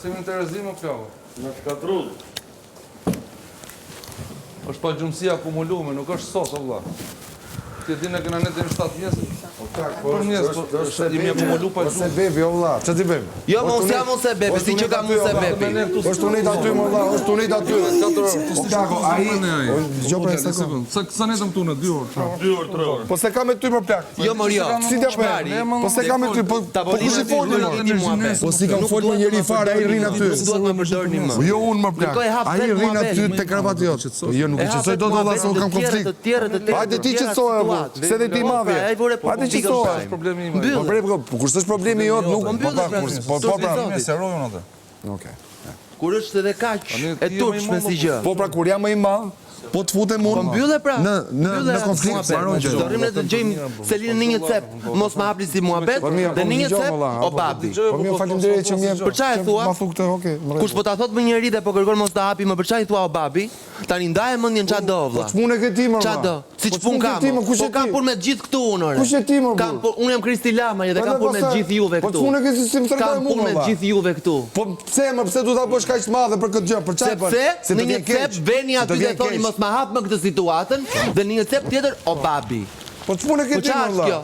Si më interesim o plako? Në shkatrull. është pa gjumësia akumulume, nuk është sot, o vla. Ti di në këna ne të 7 mjesë. Për mjesë, imi akumulu pa Se gjumë. bebi, o vla, që ti bebi? Jo, mos jam unë se bebi, si që kam unë se bebi. është unit aty, më vla, është unit aty. O plako, aji... Gjo për e sekund. Sa netëm tu në 2 orë? 2 orë, 3 orë. Po se ka me ty, më plak. Jo, mor, jo. Si të për? Po se ka me ty, po kush i folë? Po si kam folë me njeri fare, aji rrinë aty. Nuk duhet më përdorni më. Jo unë, më plak. Aji rrinë aty të kravati jotë. Jo, nuk i qëtësoj do dolla se unë kam konflikt. Hajde ti qëtësoj, se dhe ti madhje. Hajde qëtësoj. Problemi ima. Po kur s'është problemi jotë, nuk... Po pra, Seroj unë atë. Okej. Kur është edhe kaq e turpshme si gjë. Po pra, kur jam më i madh, po të futem unë. Po mbylle pra. Në konflikt, mbaron gjë. Do rrim ne të gjejmë Selinën në një cep, mos më hapni si muhabet, dhe në një cep o babi. Po mirë, faleminderit që më Për çfarë thua? Ma thu këtë, okay. Kush po ta thot më njëri dhe po kërkon mos ta hapi, më për çfarë thua o babi? Tani ndaje mendjen ç'a do vlla. Ç'punë ke ti më? Ç'a do? Si ç'pun kam? Po kam punë me të gjithë këtu unë ore. Kush e ti më? Unë jam Kristi Lama dhe kam punë me të gjithë juve Po këtu. ç'punë ke si më trajtoj Kam punë me të gjithë juve këtu. Po pse du ta bësh kaq të madhe për këtë gjë? Për çfarë bën? Sepse në një cep veni aty dhe thoni mos ma hap më këtë situatën dhe në një cep tjetër o babi. Po ç'punë ke ti më?